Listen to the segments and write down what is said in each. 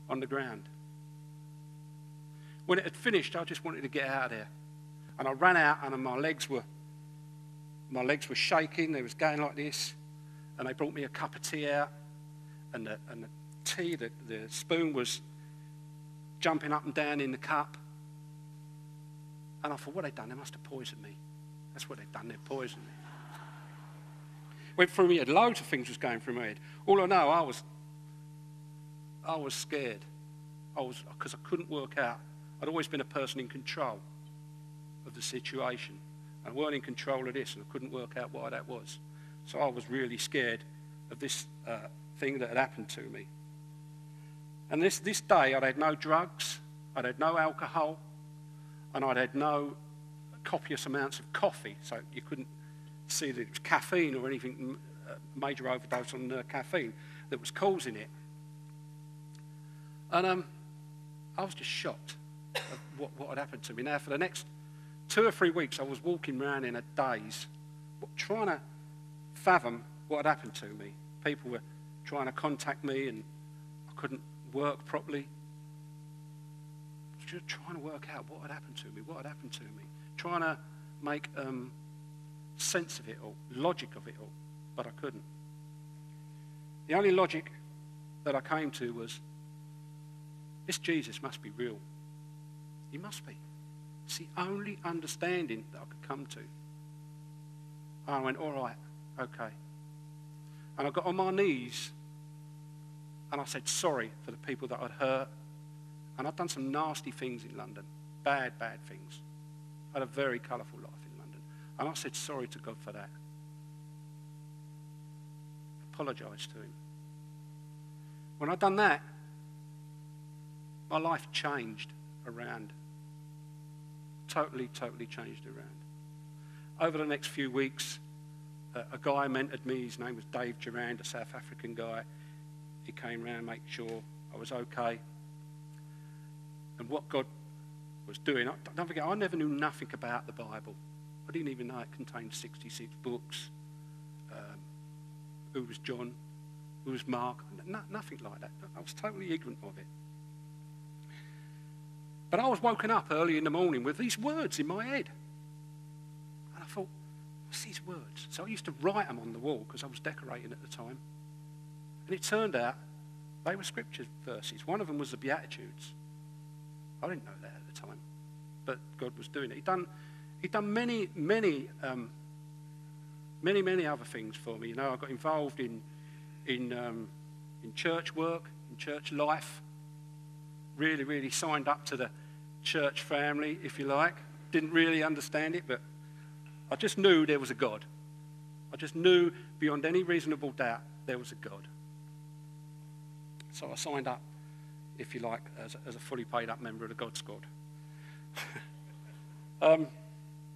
on the ground. When it had finished, I just wanted to get out of there. And I ran out, and my legs were shaking. They was going like this. And they brought me a cup of tea out. And the tea, the spoon was jumping up and down in the cup. And I thought, what have they done? They must have poisoned me. That's what they've done. They've poisoned me. Went through my head. Loads of things was going through my head. All I know, I was scared. Because I couldn't work out. I'd always been a person in control of the situation. I weren't in control of this, and I couldn't work out why that was. So I was really scared of this thing that had happened to me. And this day, I'd had no drugs, I'd had no alcohol, and I'd had no copious amounts of coffee, so you couldn't see that it was caffeine or anything, major overdose on caffeine that was causing it. And I was just shocked at what had happened to me. Now, for the next 2 or 3 weeks, I was walking around in a daze, trying to fathom what had happened to me. People were trying to contact me, and I couldn't work properly. I was just trying to work out what had happened to me, trying to make sense of it all, logic of it all, but I couldn't. The only logic that I came to was, this Jesus must be real. He must be. It's the only understanding that I could come to. And I went, all right, okay. And I got on my knees and I said sorry for the people that I'd hurt. And I'd done some nasty things in London, bad things. I had a very colourful life in London. And I said sorry to God for that. Apologised to him. When I'd done that, my life changed around. Totally changed around. Over the next few weeks, a guy mentored me. His name was Dave Durand, a South African guy. He came round, make sure I was okay. And what God was doing, don't forget, I never knew nothing about the Bible. I didn't even know it contained 66 books. Who was John? Who was Mark? Nothing like that. I was totally ignorant of it. But I was woken up early in the morning with these words in my head. And I thought, what's these words? So I used to write them on the wall because I was decorating at the time. And it turned out they were scripture verses. One of them was the Beatitudes. I didn't know that at the time, but God was doing it. He'd done many other things for me. You know, I got involved in church work, in church life. Really signed up to the church family, if you like. Didn't really understand it, but I just knew there was a God. I just knew beyond any reasonable doubt there was a God. So I signed up, if you like, as a fully paid up member of the God Squad.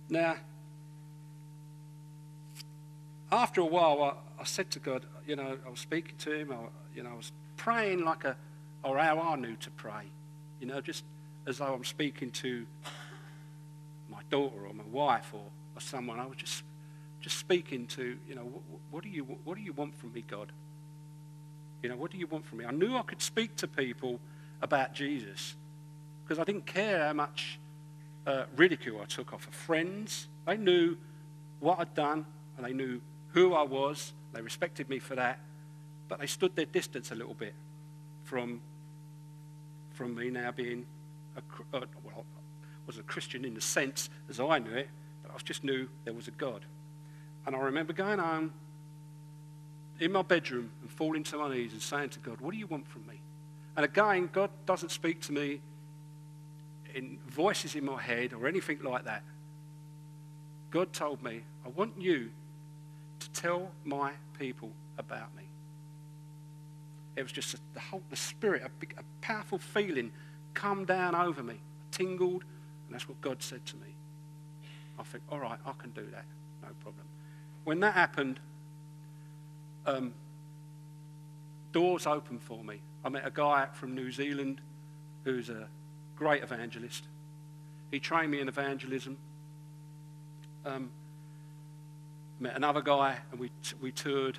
Now, after a while, I said to God, you know, I was speaking to him, I was praying or how I knew to pray, you know, just as though I'm speaking to my daughter or my wife or someone. I was just speaking to, you know, what do you want from me, God? You know, what do you want from me? I knew I could speak to people about Jesus because I didn't care how much ridicule I took off of friends. They knew what I'd done and they knew who I was. They respected me for that, but they stood their distance a little bit from me now being I was a Christian in the sense as I knew it, but I just knew there was a God. And I remember going home in my bedroom and falling to my knees and saying to God, what do you want from me? And again, God doesn't speak to me in voices in my head or anything like that. God told me, I want you to tell my people about me. It was just the spirit, a powerful feeling come down over me. I tingled, and that's what God said to me. I think, all right, I can do that, no problem. When that happened, doors opened for me. I met a guy from New Zealand who's a great evangelist. He trained me in evangelism. Met another guy, and we toured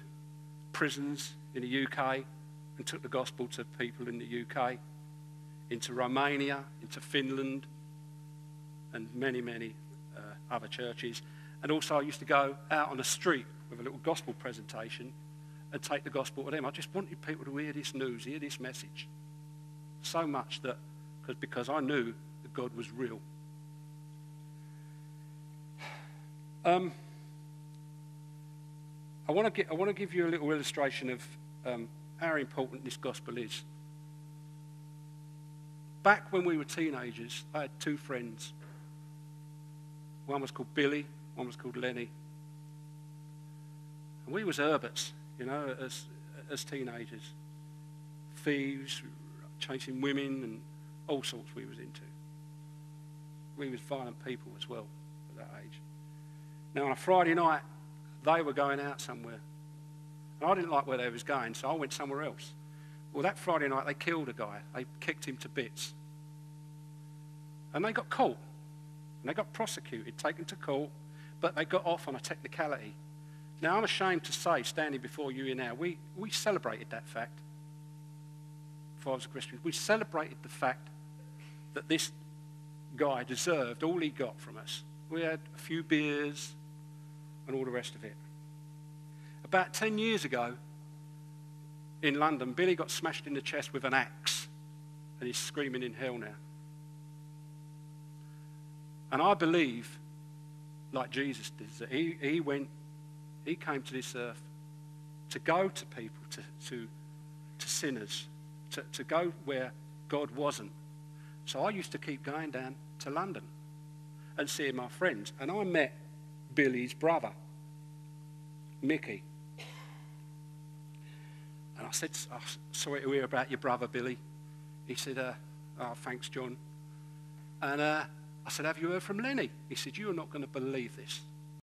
prisons in the UK and took the gospel to people in the UK. into Romania, into Finland, and many, many other churches. And also I used to go out on the street with a little gospel presentation and take the gospel to them. I just wanted people to hear this news, hear this message. So much that, because I knew that God was real. I want to give you a little illustration of how important this gospel is. Back when we were teenagers, I had two friends. One was called Billy, one was called Lenny. And we was Herberts, you know, as teenagers. Thieves, chasing women, and all sorts we was into. We was violent people as well at that age. Now on a Friday night, they were going out somewhere. And I didn't like where they was going, so I went somewhere else. Well, that Friday night, they killed a guy. They kicked him to bits. And they got caught. And they got prosecuted, taken to court, but they got off on a technicality. Now, I'm ashamed to say, standing before you here now, we celebrated that fact. Before I was a Christian, we celebrated the fact that this guy deserved all he got from us. We had a few beers and all the rest of it. About 10 years ago, in London, Billy got smashed in the chest with an axe, and he's screaming in hell now. And I believe, like Jesus did, that he came to this earth to go to people, to sinners, to go where God wasn't. So I used to keep going down to London and seeing my friends. And I met Billy's brother, Mickey. And I said, "I'm sorry to hear about your brother, Billy." He said, "Oh, thanks, John." And I said, "Have you heard from Lenny?" He said, "You're not going to believe this."